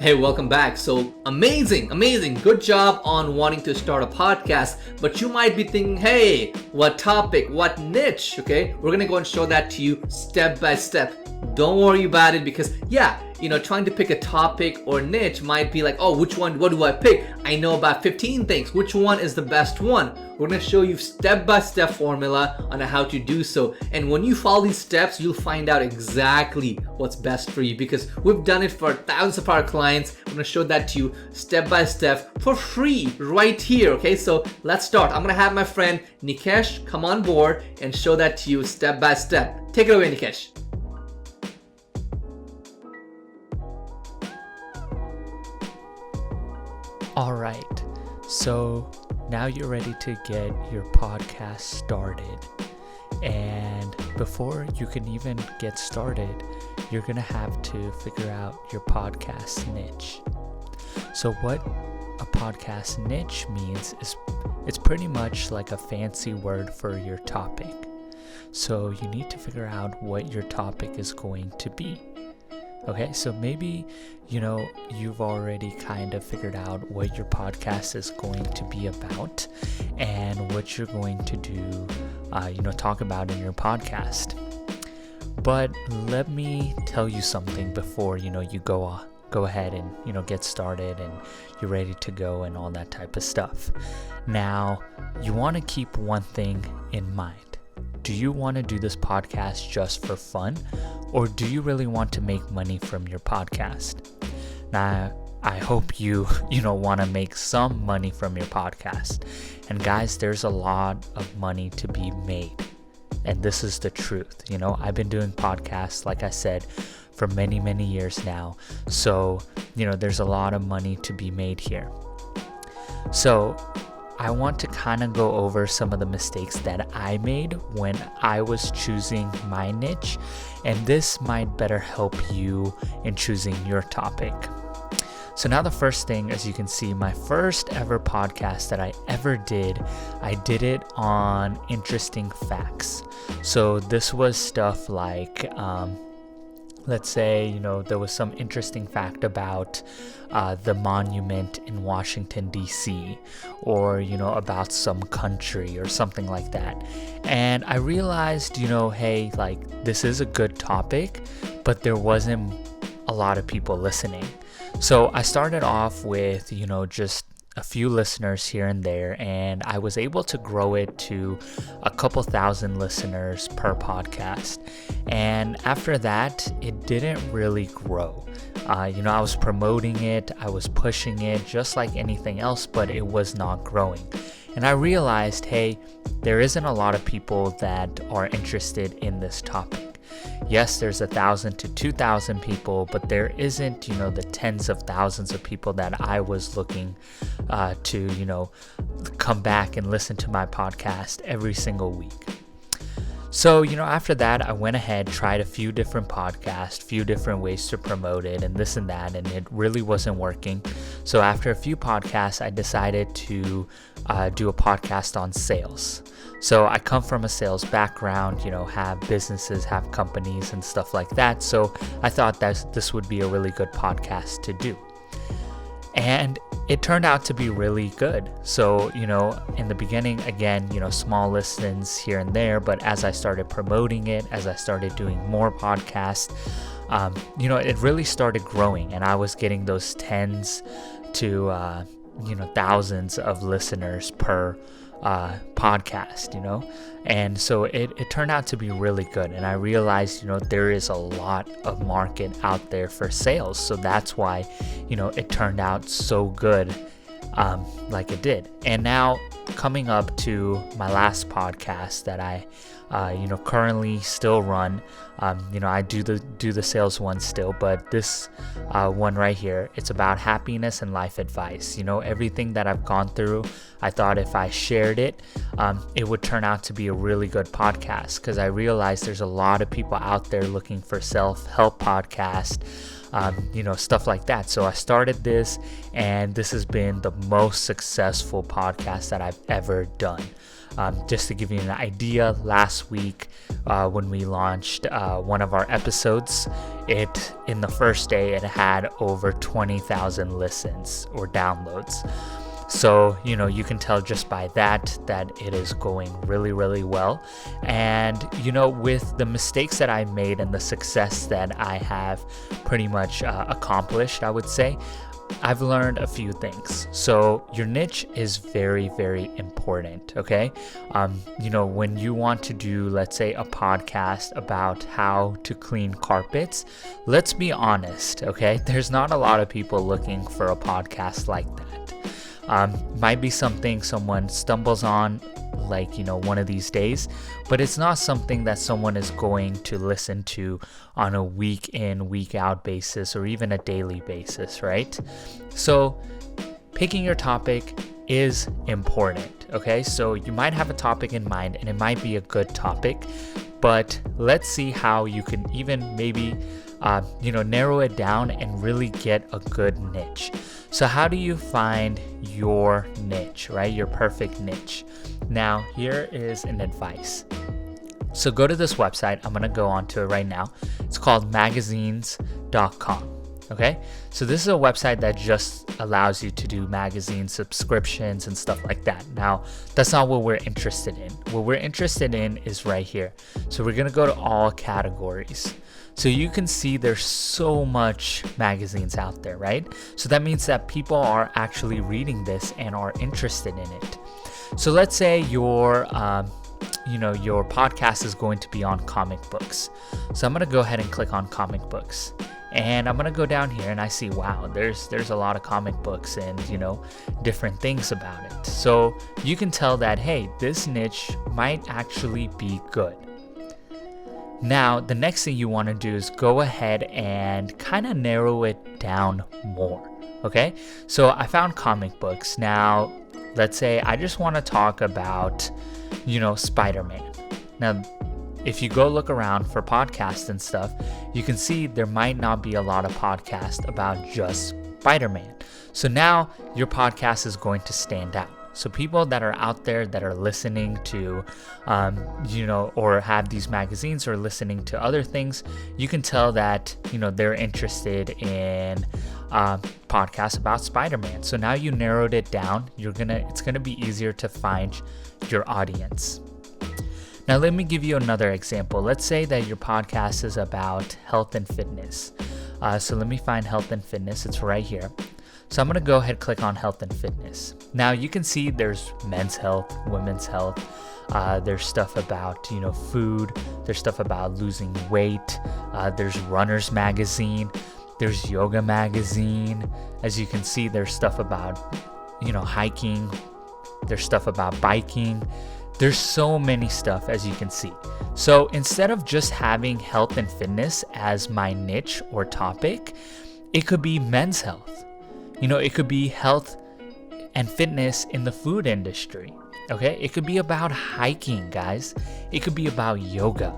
Hey, welcome back. So amazing. Good job on wanting to start a podcast. But you might be thinking, hey, what topic, what niche? Okay, we're going to go and show that to you step by step. Don't worry about it because, trying to pick a topic or niche might be like, oh, which one, what do I pick? I know about 15 things. Which one is the best one? We're going to show you step-by-step formula on how to do so. And when you follow these steps, you'll find out exactly what's best for you because we've done it for thousands of our clients. I'm going to show that to you step-by-step for free right here. Okay, so let's start. I'm going to have my friend Nikesh come on board and show that to you step-by-step. Take it away, Nikesh. All right, so now you're ready to get your podcast started. And before you can even get started, you're going to have to figure out your podcast niche. So what a podcast niche means is it's pretty much like a fancy word for your topic. So you need to figure out what your topic is going to be. Okay, so maybe, you've already kind of figured out what your podcast is going to be about and what you're going to do, talk about in your podcast. But let me tell you something before, you go ahead and, get started and you're ready to go and all that type of stuff. Now, you want to keep one thing in mind. Do you want to do this podcast just for fun, or do you really want to make money from your podcast? Now, I hope you want to make some money from your podcast. And guys, there's a lot of money to be made. And this is the truth. I've been doing podcasts, like I said, for many, many years now. So, there's a lot of money to be made here. So, I want to kind of go over some of the mistakes that I made when I was choosing my niche, and this might better help you in choosing your topic. So now the first thing, as you can see, my first ever podcast that I ever did, I did it on interesting facts. So this was stuff like, let's say, there was some interesting fact about the monument in Washington, D.C., or, about some country or something like that. And I realized, hey, this is a good topic, but there wasn't a lot of people listening. So I started off with, just a few listeners here and there, and I was able to grow it to a couple thousand listeners per podcast. And after that, it didn't really grow. I was promoting it, I was pushing it just like anything else, but it was not growing. And I realized, hey, there isn't a lot of people that are interested in this topic. Yes, there's 1,000 to 2,000 people, but there isn't, the tens of thousands of people that I was looking to, come back and listen to my podcast every single week. So, after that, I went ahead, tried a few different podcasts, few different ways to promote it and this and that, and it really wasn't working. So after a few podcasts, I decided to do a podcast on sales. So I come from a sales background, have businesses, have companies and stuff like that. So I thought that this would be a really good podcast to do. And it turned out to be really good. So, in the beginning, again, small listens here and there, but as I started promoting it, as I started doing more podcasts, it really started growing, and I was getting those tens to, thousands of listeners per podcast, and so it turned out to be really good. And I realized, there is a lot of market out there for sales. So that's why, it turned out so good, like it did. And now coming up to my last podcast that I, currently still run. I do the sales one still, but this one right here, it's about happiness and life advice. Everything that I've gone through, I thought if I shared it, it would turn out to be a really good podcast, because I realized there's a lot of people out there looking for self-help podcast, stuff like that. So I started this, and this has been the most successful podcast that I've ever done. Just to give you an idea, last week when we launched one of our episodes, in the first day it had over 20,000 listens or downloads. So, you can tell just by that it is going really, really well. And, with the mistakes that I made and the success that I have pretty much accomplished, I would say, I've learned a few things. So your niche is very, very important, okay? When you want to do, let's say, a podcast about how to clean carpets, let's be honest, okay? There's not a lot of people looking for a podcast like that. Might be something someone stumbles on one of these days, but it's not something that someone is going to listen to on a week in, week out basis, or even a daily basis, right? So picking your topic is important, okay? So you might have a topic in mind and it might be a good topic, but let's see how you can even maybe narrow it down and really get a good niche. So how do you find your niche, right? Your perfect niche. Now, here is an advice. So go to this website. I'm going to go onto it right now. It's called magazines.com. Okay, so this is a website that just allows you to do magazine subscriptions and stuff like that. Now, that's not what we're interested in. What we're interested in is right here. So we're going to go to all categories. So you can see there's so much magazines out there, right? So that means that people are actually reading this and are interested in it. So let's say your podcast is going to be on comic books. So I'm going to go ahead and click on comic books. And I'm going to go down here and I see, wow, there's a lot of comic books and, different things about it. So you can tell that, hey, this niche might actually be good. Now, the next thing you want to do is go ahead and kind of narrow it down more, okay? So I found comic books. Now, let's say I just want to talk about, Spider-Man. Now, if you go look around for podcasts and stuff, you can see there might not be a lot of podcasts about just Spider-Man. So now your podcast is going to stand out. So people that are out there that are listening to, or have these magazines or listening to other things, you can tell that, they're interested in podcasts about Spider-Man. So now you narrowed it down. It's gonna be easier to find your audience. Now let me give you another example. Let's say that your podcast is about health and fitness. So let me find health and fitness. It's right here. So I'm going to go ahead and click on health and fitness. Now you can see there's men's health, women's health. There's stuff about, food. There's stuff about losing weight. There's Runner's Magazine. There's Yoga Magazine. As you can see, there's stuff about, hiking. There's stuff about biking. There's so many stuff, as you can see. So instead of just having health and fitness as my niche or topic, it could be men's health. It could be health and fitness in the food industry, okay? It could be about hiking, guys. It could be about yoga.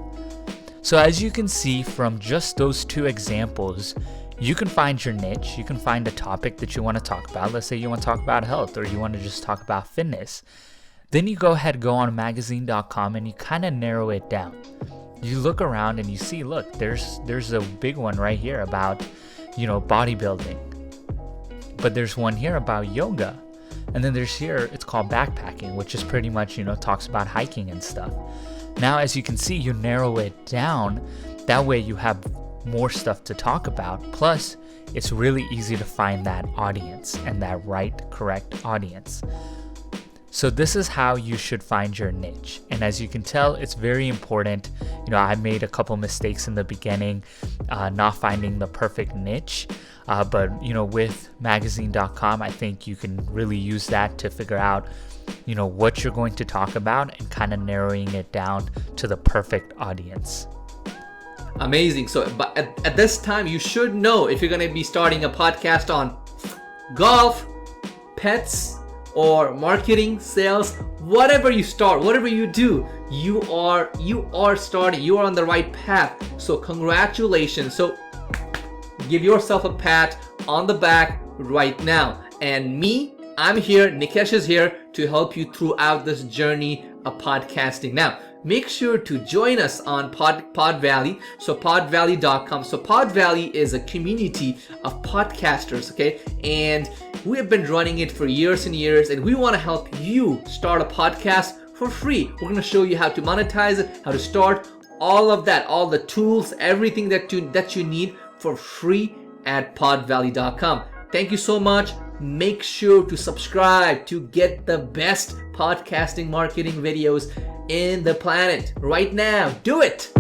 So as you can see from just those two examples, you can find your niche. You can find a topic that you want to talk about. Let's say you want to talk about health or you want to just talk about fitness. Then you go on magazine.com and you kind of narrow it down. You look around and you see, look, there's a big one right here about, bodybuilding. But there's one here about yoga. And then there's here, it's called backpacking, which is pretty much, talks about hiking and stuff. Now, as you can see, you narrow it down. That way you have more stuff to talk about. Plus, it's really easy to find that audience and that correct audience. So this is how you should find your niche. And as you can tell, it's very important. I made a couple mistakes in the beginning, not finding the perfect niche. But with magazine.com, I think you can really use that to figure out, what you're going to talk about and kind of narrowing it down to the perfect audience. Amazing. So but at this time, you should know if you're going to be starting a podcast on golf, pets, or marketing, sales, whatever you start, whatever you do, you are starting, you are on the right path. So congratulations. So give yourself a pat on the back right now. And me I'm here, Nikesh is here to help you throughout this journey of podcasting. Now, make sure to join us on Pod Valley. So podvalley.com. So Pod Valley is a community of podcasters, okay? And we have been running it for years and years, and we want to help you start a podcast for free. We're going to show you how to monetize it, how to start, all of that, all the tools, everything that you need for free at podvalley.com. Thank you so much. Make sure to subscribe to get the best podcasting marketing videos in the planet right now. Do it.